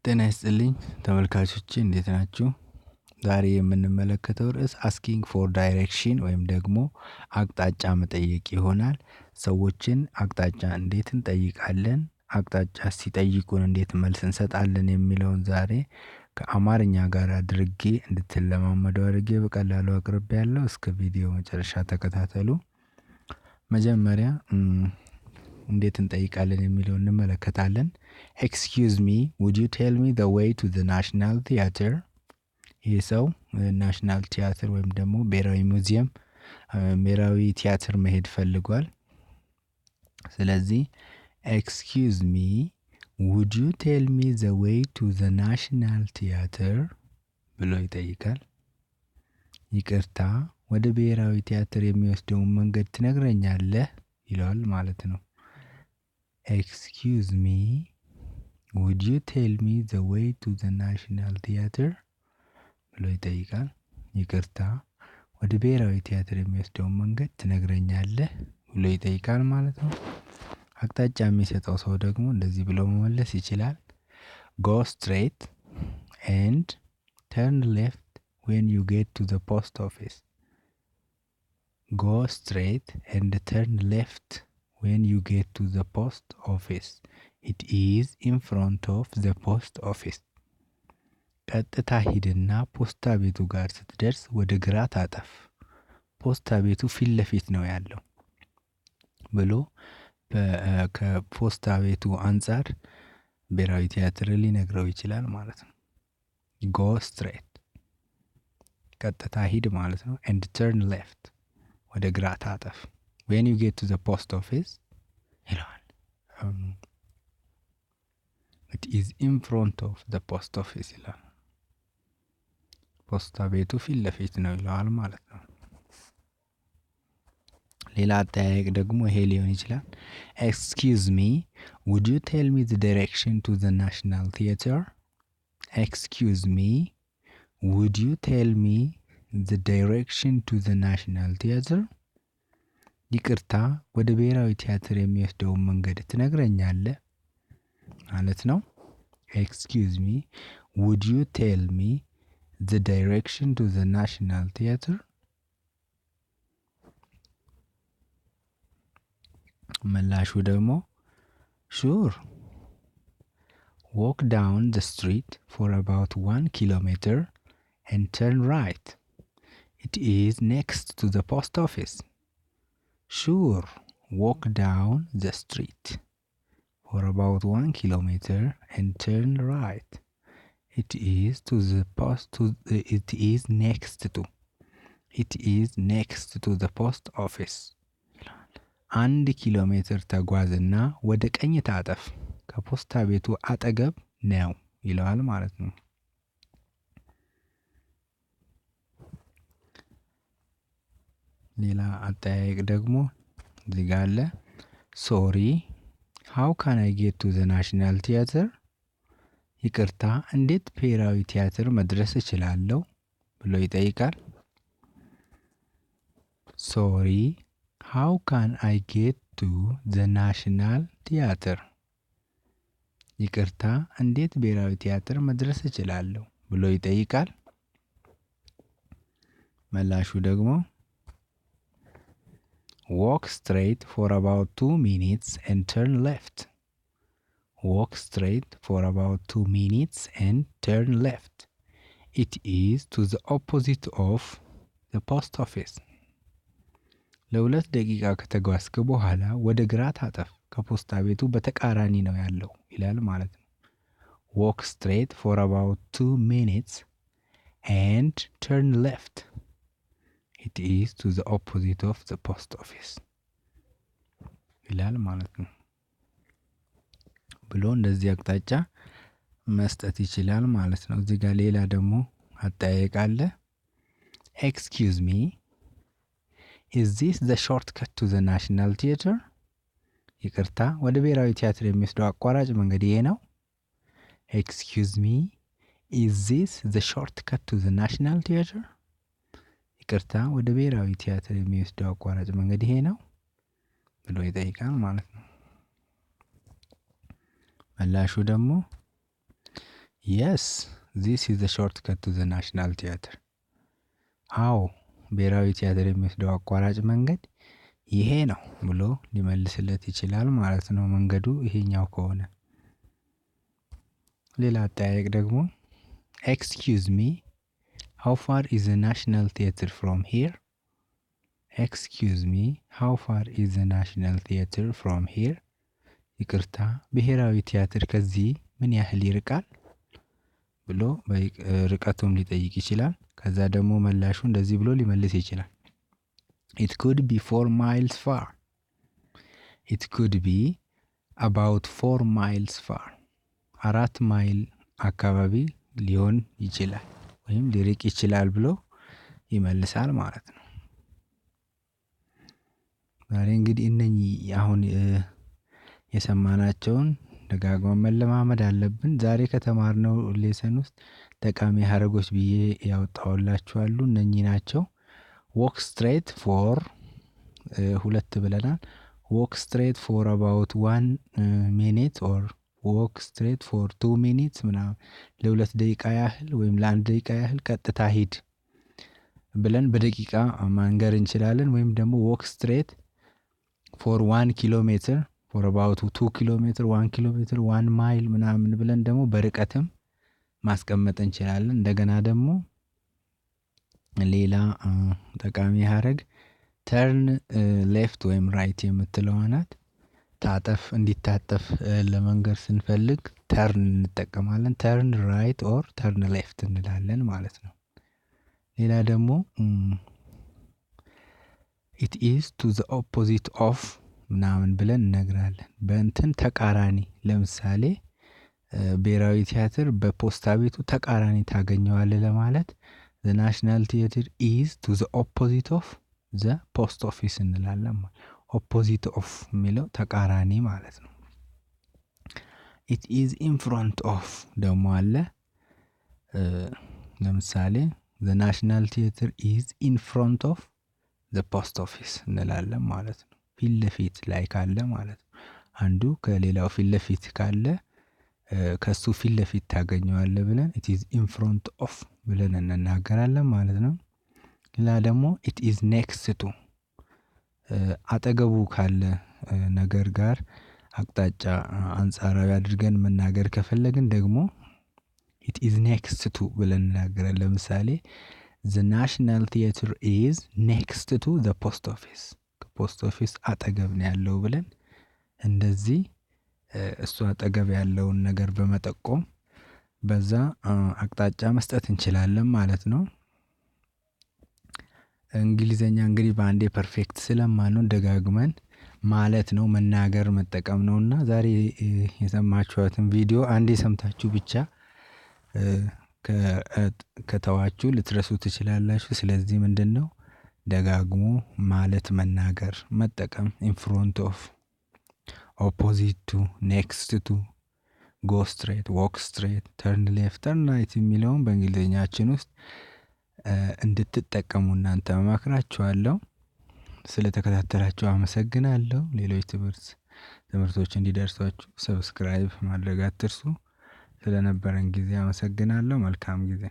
ጤና ይስጥልኝ ተመልካቾቼ እንዴት ናችሁ? ዛሬ የምንመለከተው ርዕስ asking for direction ወይም ደግሞ አቅጣጫ መጠየቅ ይሆናል። ሰዎችን አቅጣጫ እንዴት እንጠይቃለን? አቅጣጫ ሲጠይቁን እንዴት መልስ እንሰጣለን? የሚለውን ዛሬ ከአማርኛ ጋር አድርጌ እንድትለማመዱ አድርጌ በቀላሉ አቅርቤያለሁ። እስከ ቪዲዮ መጨረሻ ተከታተሉ። መጀመሪያ እንዴት እንጠይቃለን የሚለውን እንመለከታለን። Excuse me, would you tell me the way to the National Theatre? ይህ ሰው ናሽናል ቲያትር ወይም ደግሞ ብሔራዊ ሙዚየም ብሔራዊ ቲያትር መሄድ ፈልጓል። ስለዚህ excuse me, would you tell me the way to the National Theatre? ብሎ ይጠይቃል። ይቅርታ ወደ ብሔራዊ ቲያትር የሚወስደውን መንገድ ትነግረኛለህ ይለዋል ማለት ነው። Excuse me, would you tell me the way to the National Theatre? ብሎ ይጠይቃል። ይቅርታ ወደ ብሔራዊ ቲያትር የሚወስደውን መንገድ ትነግረኛለህ ብሎ ይጠይቃል ማለት ነው። አቅጣጫ የሚሰጠው ሰው ደግሞ እንደዚህ ብሎ መመለስ ይችላል። Go straight and turn left when you get to the post office. Go straight and turn left when you get to the post office. It is in front of the post office. ቀጥታ ሂድና ፖስታ ቤቱ ጋር ስትደርስ ወደ ግራ ታጠፍ። ፖስታ ቤቱ ፊት ለፊት ነው ያለው ብሎ ከፖስታ ቤቱ አንፃር ብሔራዊ ቲያትር ሊነግረው ይችላል ማለት ነው። Go straight ቀጥታ ሂድ ማለት ነው። And turn left ወደ ግራ ታጠፍ። When you get to the post office ይለዋል። It is in front of the post office ይላል። ፖስታ ቤቱ ፊት ለፊት ነው ይለዋል ማለት ነው። ሌላ አጠያየቅ ደግሞ ይሄ ሊሆን ይችላል። Excuse me, would you tell me the direction to the National Theatre? Excuse me, would you tell me the direction to the National Theatre? ይቅርታ ወደ ብሔራዊ ቲያትር የሚወስደውን መንገድ ትነግረኛለህ ማለት ነው። Excuse me, would you tell me the direction to the National Theatre? ምላሹ ደግሞ Sure. Walk down the street for about 1 kilometer and turn right. It is next to the post office. Sure. Walk down the street for about 1 kilometer and turn right. It is next to the post office. 1 ኪሎ ሜትር ተጓዝና ወደ ቀኝ ታጠፍ ከፖስታ ቤቱ አጠገብ ነው ይለዋል ማለት ነው። ሌላ አጠያየቅ ደግሞ እዚህ ጋር አለ። Sorry, how can I get to the National Theatre? ይቅርታ እንዴት ብሔራዊ ቲያትር መድረስ እችላለሁ ብሎ ይጠይቃል። Sorry, how can I get to the National Theatre? ይቅርታ እንዴት ብሔራዊ ቲያትር መድረስ እችላለሁ ብሎ ይጠይቃል። ምላሹ ደግሞ Walk straight for about 2 minutes and turn left. Walk straight for about 2 minutes and turn left. It is to the opposite of the post office. ለ2 ደቂቃ ከተጓዝክ በኋላ ወደ ግራ ታጠፍ ከፖስታ ቤቱ በተቃራኒ ነው ያለው ይላል ማለት ነው። Walk straight for about 2 minutes and turn left. It is to the opposite of the post office ይላል ማለት ነው ብሎ እንደዚህ አቅጣጫ መስጠት ይችላል ማለት ነው። እዚህ ጋር ሌላ ደግሞ አጠያየቅ አለ። Excuse me, is this the shortcut to the National Theatre? ይቅርታ ወደ ብሔራዊ ቲያትር የሚወስደው አቋራጭ መንገድ ይሄ ነው። Excuse me, is this the shortcut to the National Theatre? ይቅርታ ወደ ብሔራዊ ቲያትር የሚወስደው አቋራጭ መንገድ ይሄ ነው ብሎ ይጠይቃል ማለት ነው። ምላሹ ደግሞ Yes, this is the shortcut to the National Theatre. አዎ ብሔራዊ ቲያትር የሚወስደው አቋራጭ መንገድ ይሄ ነው ብሎ ሊመልስለት ይችላል ማለት ነው መንገዱ ይሄኛው ከሆነ። ሌላ አጠያየቅ ደግሞ Excuse me, how far is the National Theatre from here? Excuse me, how far is the National Theatre from here? ይቅርታ ብሔራዊ ቲያትር ከዚህ ምን ያህል ይርቃል ብሎ ርቀቱም ሊጠይቅ ይችላል። ከዛ ደግሞ መላሹ እንደዚህ ብሎ ሊመልስ ይችላል። It could be 4 miles far. It could be about 4 miles far. 4 ማይል አካባቢ ሊሆን ይችላል ወይም ሊርቅ ይችላል ብሎ ይመልሳል ማለት ነው። ዛሬ እንግዲህ እነኚህ አሁን የሰማናቸውን ደጋግመን መለማመድ አለብን። ዛሬ ከተማርነው ሌሰን ውስጥ ጠቃሚ ሀረጎች ብዬ ያወጣሁላችኋለሁ እነኚህ ናቸው። walk straight for 2 ብለናል። walk straight for about 1 minute or walk straight for 2 minutes ምናምን ለ2 ደቂቃ ያህል ወይም ለ1 ደቂቃ ያህል ቀጥታ ሂድ ብለን በደቂቃ ማንገር እንችላለን። ወይም ደግሞ walk straight for 1 kilometer for about 2 kilometer 1 kilometer 1 mile ምናምን ብለን ደግሞ በርቀትም ማስቀመጥ እንችላለን። እንደገና ደግሞ ሌላ ጠቃሚ ሀረግ turn left ወይም right የምትለው ናት። ታጠፍ እንዲታጠፍ ለመንገር ስንፈልግ turn እንጠቀማለን። turn right or turn left እንላለን ማለት ነው። ሌላ ደግሞ it is to the opposite of ምናምን ብለን እነግራለን። በእንትን ተቃራኒ ለምሳሌ ብሔራዊ ቲያትር በፖስታ ቤቱ ተቃራኒ ታገኘዋለህ ለማለት the national theatre is to the opposite of the post office እንላለን። opposite of የሚለው ተቃራኒ ማለት ነው። it is in front of ደግሞ አለ። ለምሳሌ the national theatre is in front of the post office እንላለን ማለት ነው። ፊት ለፊት ላይ ካለ ማለት ነው። አንዱ ከሌላው ፊት ለፊት ካለ ከሱ ፊት ለፊት ታገኘዋለህ ብለን it is in front of ብለን እንናገራለን ማለት ነው። ሌላ ደግሞ it is next to አጠገቡ ካለ ነገር ጋር አቅጣጫ አንጻራዊ አድርገን መናገር ከፈለግን ደግሞ it is next to ብለን እንናገራለን። ለምሳሌ the national theatre is next to the post office post office አጠገብ ነው ያለው ብለን እንደዚህ እሱ አጠገብ ያለውን ነገር በመጠቆም በዛ አቅጣጫ መስጠት እንችላለን ማለት ነው። እንግሊዝኛ እንግዲህ በአንዴ ፐርፌክት ስለማንሆን ደጋግመን ማለት ነው መናገር መጠቀም ነውና ዛሬ የሰማችሁትን ቪዲዮ አንዴ ሰምታችሁ ብቻ ከተዋችሁ ልትረሱ ትችላላችሁ። ስለዚህ ምንድነው ደጋግሞ ማለት መናገር መጠቀም in front of opposite to next to go straight walk straight turn left turn right የሚለውን በእንግሊዝኛችን ውስጥ እንድትጠቀሙ እናንተ መክራችኋለሁ። ስለተከታተላችሁ አመሰግናለሁ። ሌሎች ትምህርቶች እንዲደርሷችሁ ሰብስክራይብ ማድረግ አትርሱ። ስለነበረን ጊዜ አመሰግናለሁ። መልካም ጊዜ